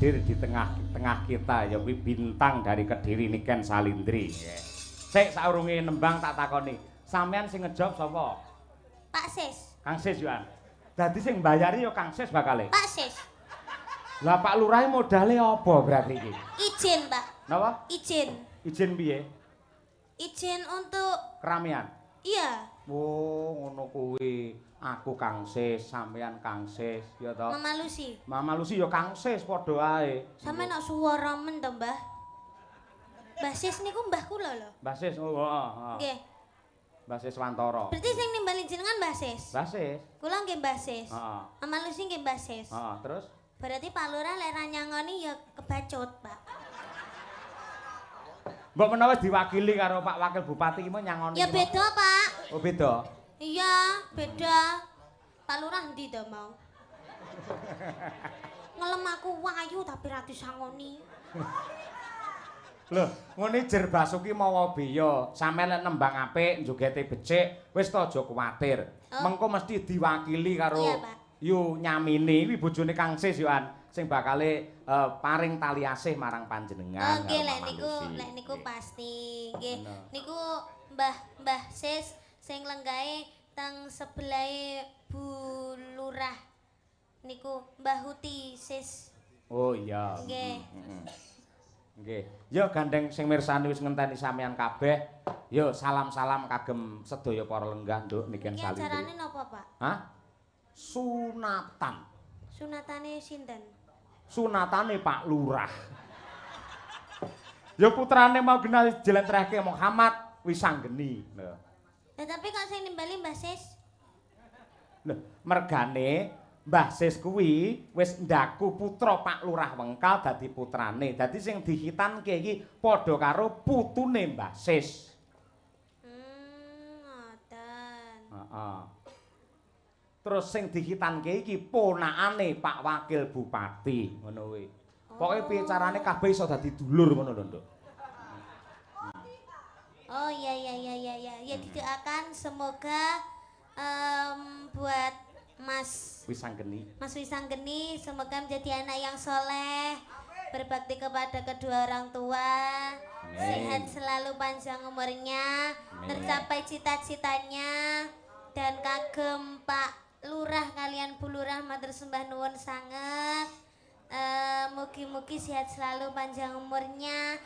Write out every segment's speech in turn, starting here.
hadir di tengah kita ya kuwi bintang dari Kediri Niken Salindri. Sik saurunge nembang tak takoni. Sampean sing ngejob sapa? Pak Sis. Kang Sis yoan. Dadi sing mbayari ya Kang Sis bakale. Pak Sis. Lah Pak Lurah modale apa berarti iki? Izin, Pak. Napa? Izin. Izin piye? Izin untuk Keramian. iya. Oh, ngono kuwi. Aku Kang Sis, sampean Kang Sis, ya toh? Mama Lucy. Mama Lucy ya Kang Sis padha ae. Sampe nak suara men to, Mbah. Mbah Sis niku mbah kula lho. Mbah Sis, oh, heeh. Nggih. Mbah Sis Wantara. Berarti sing nimbali jenengan Mbah Sis. Mbah Sis. Kula nggih Mbah Sis. Heeh. Mama Lucy nggih Mbah Sis. Heeh, terus Berarti Pak Lurah lek ra nyangoni ya kebacut, Pak. mbok menawa diwakili karo Pak Wakil Bupati iki mau nyangoni. Ya beda, Pak. Oh, beda. Iya, beda. Pak Lurah ndi to mau? Ngelem aku wayu tapi ra disangoni. Lho, ngene jer Basuki mawa beya. Sampeyan lek nembang apik, njogete becik, wis to aja kuwatir. Oh. Mengko mesti diwakili karo Iya, Pak. Yu Nyamini, kuwi bojone Kang Sis yoan sing bakale paring tali asih marang panjenengan. Oke, karo lek Mama niku Lucy. lek niku Nggih. pasti. Nggih. Bener. Niku Mbah Sis sing lenggahe teng sebelahe Bu Lurah. Niku Mbah Huti Sis. Oh iya. Nggih. Heeh. Nggih. Ya gandeng sing mirsani wis ngenteni sampeyan kabeh. Ya salam-salam kagem sedaya para lenggah nduk niken Iki salindri. acarane napa, Pak? Hah? Sunatan. Sunatane sinten? Sunatane Pak Lurah. Ya putrane mau genal jelentrehke Muhammad Wisanggeni. Lho. Lah tapi kok sing nimbali Mbah Sis? Lho, mergane Mbah Sis kuwi wis ndaku putra Pak Lurah Wengkal dadi putrane. Dadi sing dihitanke iki padha karo putune Mbah Sis. Ngoten. Heeh. Terus sing dihitanke iki ponakane Pak Wakil Bupati, ngono kuwi. Pokoke piye carane kabeh iso dadi dulur ngono lho, Nduk. Oh iya iya iya iya iya. Ya didoakan semoga buat Mas Wisanggeni. Wisanggeni semoga menjadi anak yang soleh, berbakti kepada kedua orang tua, sehat selalu panjang umurnya, tercapai cita-citanya, dan kagem Pak Lurah kalian Bu Lurah matur sembah nuwun sanget. Mugi-mugi sehat selalu panjang umurnya,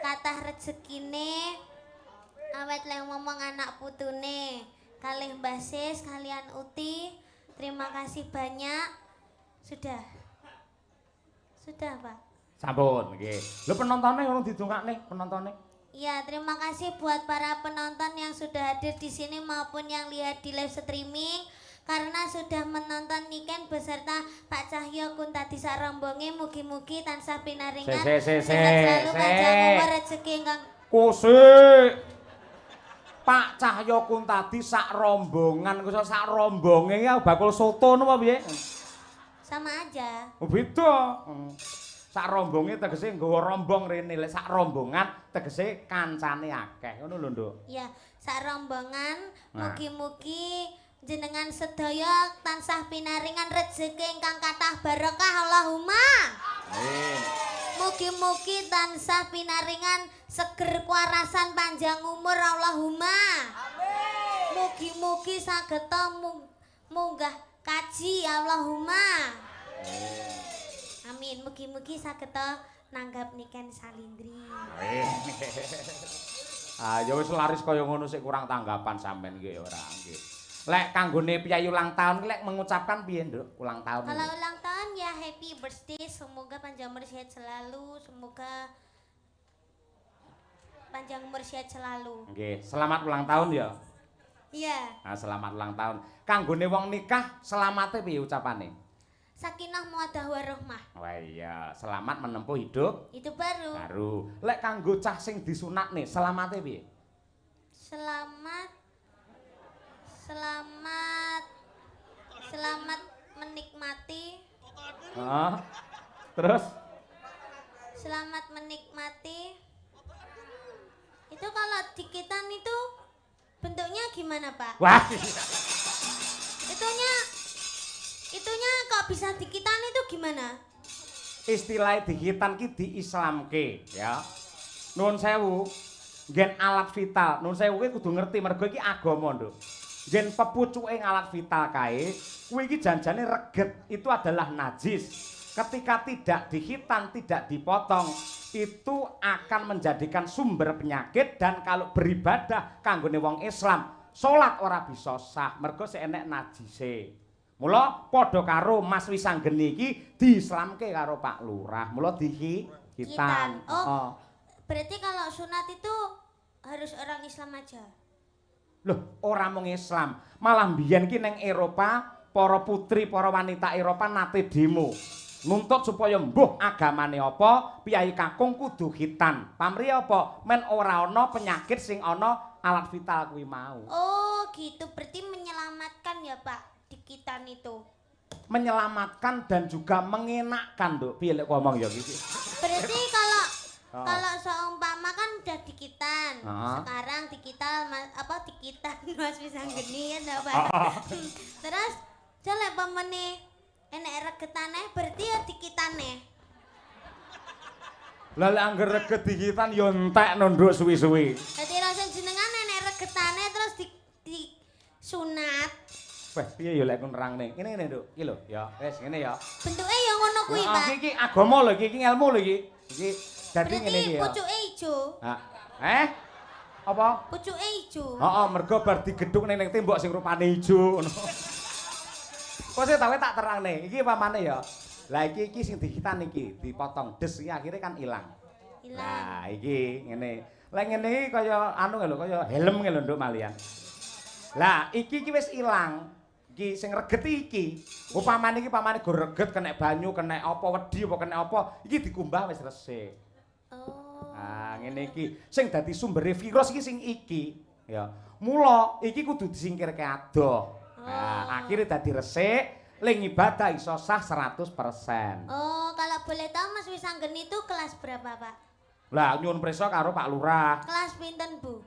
kathah rezekine, awet lek ngomong anak putune, kalih Mbah Sis kalian Uti. Terima kasih banyak. Sudah. Sudah, Pak. Sampun, nggih. Lho penontone ngono didongakne, penontone. Ya, terima kasih buat para penonton yang sudah hadir di sini maupun yang lihat di live streaming karena sudah menonton Niken beserta Pak Cahyo Kuntadi Sarombonge. Mugi-mugi tansah pinaringan sehat selalu panjang umur rezeki ingkang Kusik. Pak Cahyo Kuntadi sak rombongan, kok sak rombonge ya bakul soto napa piye? sama aja. Oh beda. Sak rombonge tegese nggawa rombong rene, lek sak rombongan tegese kancane akeh. Ngono lho, Nduk. Ya, sak rombongan mugi-mugi jenengan sedaya tansah pinaringan rezeki ingkang kathah barokah Allahumma. Amin. Mugi-mugi tansah pinaringan seger kuarasan panjang umur Allahumma. Amin. Mugi-mugi sageta munggah kaji Allahumma. Amin. Mugi-mugi sageta nanggap Niken Salindri. Amin. Ah ya wis laris kaya ngono sik kurang tanggapan sampean nggih ora nggih. Lek kanggone piyayi ulang tahun lek mengucapkan piye, Nduk? Ulang tahun. Kalau ulang tahun ya happy birthday, semoga panjang umur sehat selalu, semoga panjang umur sehat selalu. Nggih, selamat ulang tahun ya. Iya. Nah, selamat ulang tahun. Kanggone wong nikah selamate piye ucapane? Sakinah mawaddah warahmah. Wah iya, selamat menempuh hidup Itu baru. baru. Lek kanggo cah sing disunatne, selamate piye? Selamat menikmati. Heeh. Terus Selamat menikmati. Itu kalau dikitan itu bentuknya gimana, Pak? wah. Itunya kok bisa dikitan itu gimana? istilah dihitan ki diislamke ya. Nuwun sewu, nggen alat vital. Nuwun sewu kuwi kudu ngerti mergo iki agama, Nduk. Nggen pepucuke alat vital kae, kuwi iki janjane reget itu adalah najis. Ketika tidak dihitan, tidak dipotong, itu akan menjadikan sumber penyakit dan kalau beribadah kanggone wong Islam, salat ora bisa sah mergo sik enek najise. Mula padha karo Mas Wisanggeni iki diislamke karo Pak Lurah. Mula dihitan. Oh. Berarti kalau sunat itu harus orang Islam aja. Loh, ora mung Islam, malah mbiyen ki ning Eropa, para putri, para wanita Eropa nate demo. Nuntut supaya mbuh agamane apa, piyai kakung kudu hitan. Pamrih apa? Men ora ana penyakit sing ana alat vital kuwi mau. Oh, gitu. Berarti menyelamatkan ya, Pak, dikitan itu. Menyelamatkan dan juga mengenakkan, Nduk. Piye lek ngomong ya iki? Berarti kalau seumpama kan udah dikitan. Sekarang dikitan dikitan Mas Wisanggeni ya, Pak. Terus jelek pamene enek regetane berarti ya dikitane. Lah lek angger reget dikitan ya entekno Nduk suwi-suwi. Dadi rasa jenengan enek regetane terus di sunat. Weh, piye ya lek nerangne? Ngene Nduk, iki lho, ya wis ngene ya. Bentuke ya ngono kuwi, Pak. Iki agama lho iki ngelmu lho iki. Iki dadi ngene iki ya. Pucuke ijo. Apa? Pucuke ijo. Heeh, mergo bar digedhuk ning tembok sing rupane ijo ngono. Kok sik tak terangne. Iki pamane ya. Lah iki sing dihitan iki, dipotong des iki akhirnya kan ilang. Lah iki ngene. Lah ngene iki kaya anu lho, kaya helm lho Nduk malian. Lah iki wis ilang. Iki sing reget iki. Upamane iki pamane go reget kena banyu, kena apa wedi apa kena apa, iki dikumbah wis resik. Oh. Ah, ngene iki sing dadi sumbere virus iki sing iki, ya. Mula iki kudu disingkirke adoh. Nah, akhirnya dadi resik, ling ibadah iso sah 100%. Oh, kalau boleh tahu Mas Wisanggeni itu kelas berapa, Pak? Lah, nyuwun prisa karo Pak Lurah. Kelas pinten, Bu?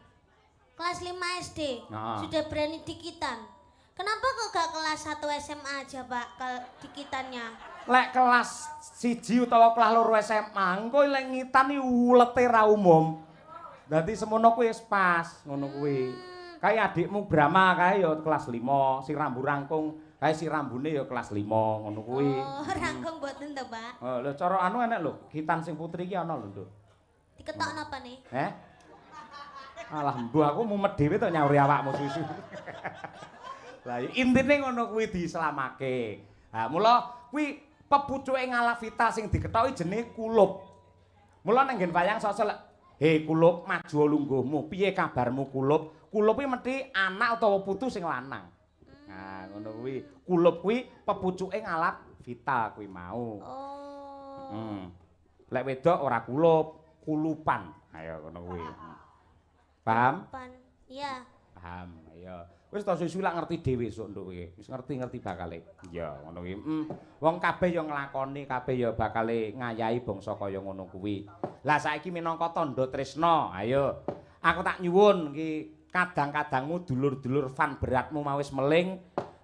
Kelas 5 SD. Nah. Sudah berani dikitan. Kenapa kok gak kelas 1 SMA aja, Pak, dikitannya? Lek kelas 1 utawa kelas 2 SMA, engko lek ngitan iki ulete ra umum. Dadi semono kuwi wis pas, ngono kuwi. Kayak adikmu Brahma kae ya kelas 5, si rambu rangkung, kae si rambune ya kelas 5, ngono kuwi. Oh, rangkung mboten to, Pak? Oh, lho cara anu enek lho, hitan sing putri iki ana lho, Nduk. Diketok napa nih? Alah, mbuh aku mumet dhewe to nyauri awakmu susu. Lah intine ngono kuwi dislamake. Ha, mula kuwi pepucuke ngalah vital sing diketoki jenenge kulup. Mula ning nggen wayang sosok he kulup maju lungguhmu. Piye kabarmu kulup? Kulup kuwi mesti anak utawa putu sing lanang. Nah, ngono kuwi. Kulup kuwi pepucuke ngalat vital kuwi mau. Oh. Lek wedok ora kulup, kulupan. Ayo ngono kuwi. Paham? Iya. Paham. Ayo. Wis to susu lak ngerti dhewe sok Nduk kowe. Wis ngerti bakale. Ya, ngono kuwi. Wong kabeh ya nglakoni, kabeh ya bakale ngayahi bangsa kaya ngono kuwi. Lah saiki minangka tandha tresna, ayo. Aku tak nyuwun iki kadang-kadangmu dulur-dulur fan beratmu mau wis meling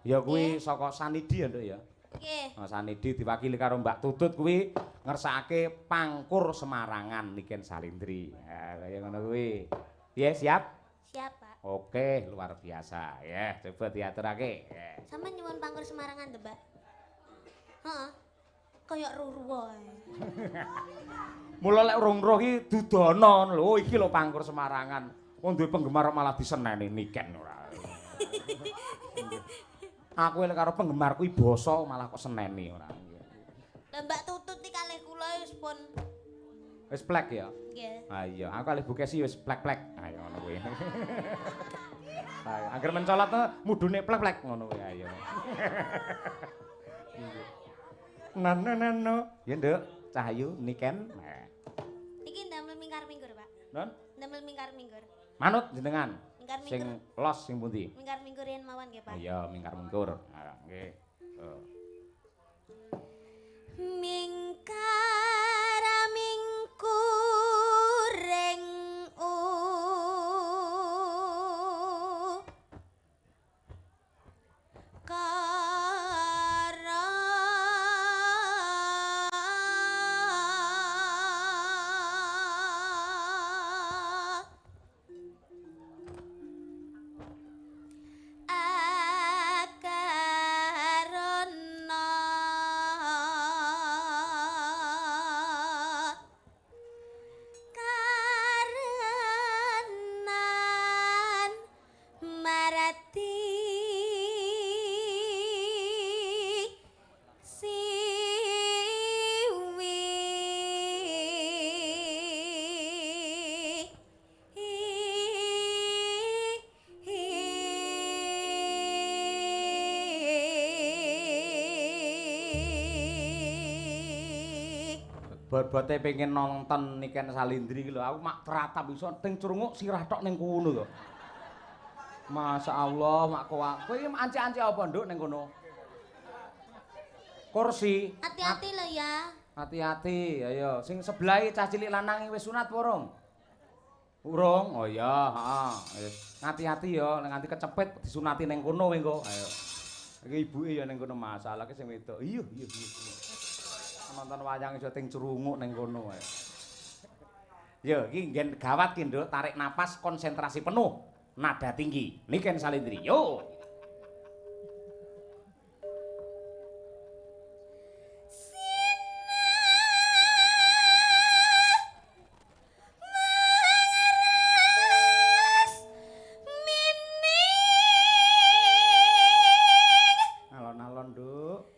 ya kuwi saka Sanidi ya Nduk ya. Nggih. Nah, Sanidi diwakili karo Mbak Tutut kuwi ngersakake pangkur Semarangan Niken Salindri. Ya kaya ngono kuwi. Piye siap? Siap, Pak. Oke, luar biasa. Ya, coba diaturake. Sampe nyuwun pangkur Semarangan to, Mbak? Heeh. Kayak ruruh ae. Mula lek urung-urung iki dudono lho, iki lho pangkur Semarangan. Wong duwe penggemar malah diseneni Niken ora. Aku lek karo penggemarku iki basa malah kok seneni ora. Lah Mbak Tutut iki kalih kula wis pun wis plek ya? Nggih. Ha iya, aku kalih Bukesi wis plek-plek. Ha ya ngono kuwi. Ha, angger mencolot mudune plek-plek ngono kuwi ayo. Nano. Ya, Nduk, Cahayu Niken. Iki ndamel mingkar-minggur, Pak. Non? Ndamel mingkar-minggur. Manut jenengan. Mingkar-minggur. Sing los sing pundi? Mingkar-minggurin mawon nggih, Pak. Iya, mingkar-mingkur. Ha, nggih. Mingkar-mingkuring kara Bobote pengen nonton Niken Salindri iki lho. Aku mak teratap iso ting crunguk sirah tok ning kono lho. Masya Allah, mak kowe iki anci-anci apa nduk ning kono? Kursi. Hati-hati lho ya. Hati-hati, ayo. Sing sebelahe cah cilik lanang wis sunat urung? Urung? Oh iya, heeh. Hati-hati ya, nganti kecepet disunati ning kono kowe engko. Ayo. Iki ibuke ya ning kono masalah ki sing wedok. Iya. Nonton wayang iso ting crunguk ning kono ae. Yo, iki nggen gawat ki, Nduk, tarik napas konsentrasi penuh, nada tinggi. Niken Salindri. Yo. Alon-alon, Nduk.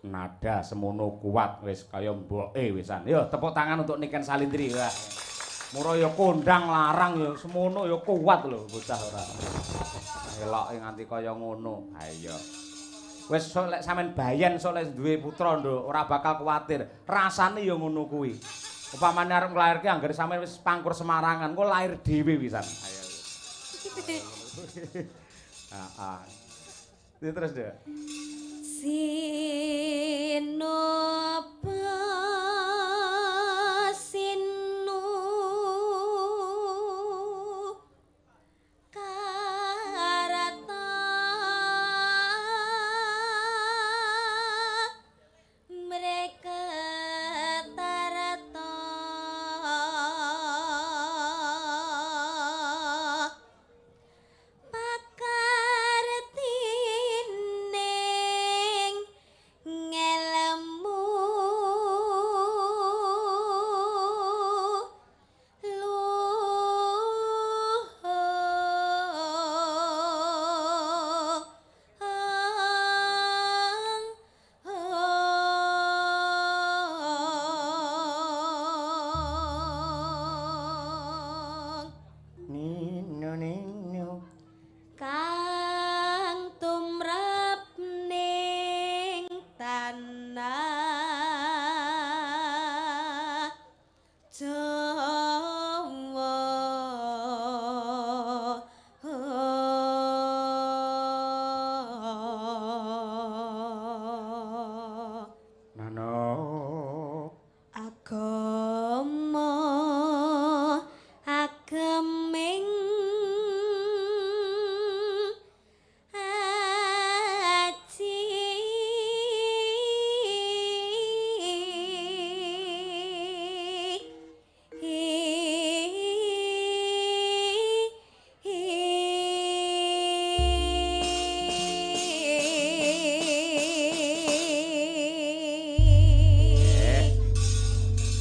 Nada semono kuat wis kaya mboke wisan. Yo tepuk tangan untuk Niken Salindri. Wah. Mura ya kondang larang ya semono ya kuat lho bocah ora. Eloke nganti kaya ngono. Ha iya. Wis sok lek sampean bayen sok lek duwe putra nduk ora bakal kuwatir. Rasane ya ngono kuwi. Upamane arep nglairke anggere sampean wis pangkur semarangan, kok lair dhewe wisan. Ayo. Heeh. Terus deh. Sinopa sinu karata mereka tarata pakartining ngelmu Nino. kang tumrap ning tanah Jawa Nano. agama ageming aji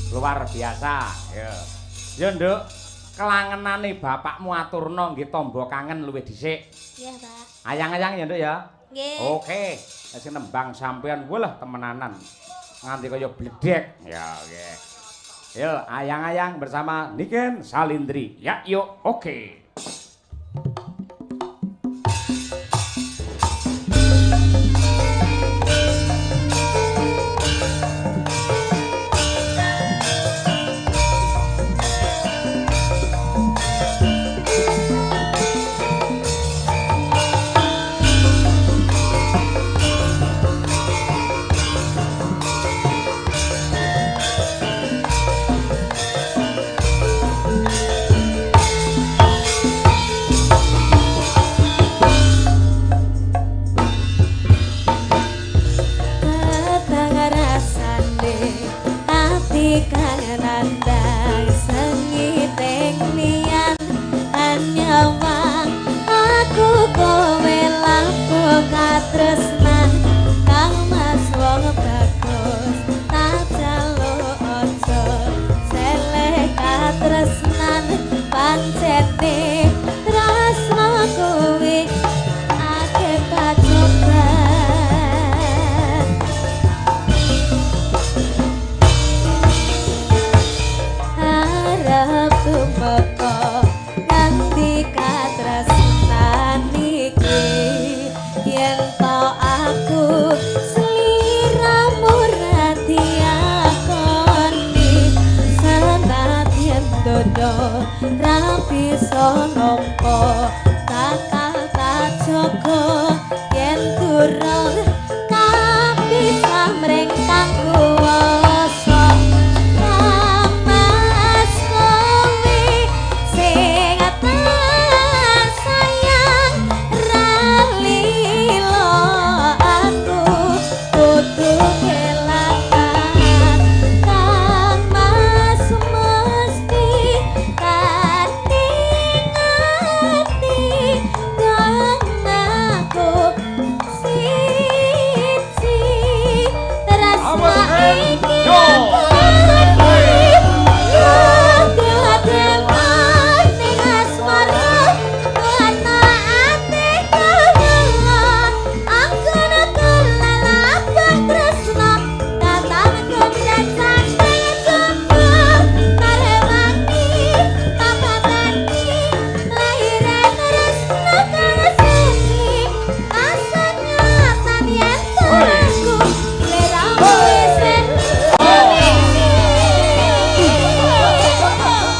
Luar biasa. Ya. Ya, Nduk. Kelangenane bapakmu aturna nggih tamba kangen luwih dhisik. Iya, Pak. Ayang-ayang ya, Nduk ya. Nggih. Oke. Sing nembang sampean walah temenanan. Nganti kaya bledek. Ya, oke. Yo, ayang-ayang bersama Niken Salindri. Ya, yuk. Oke. yen durung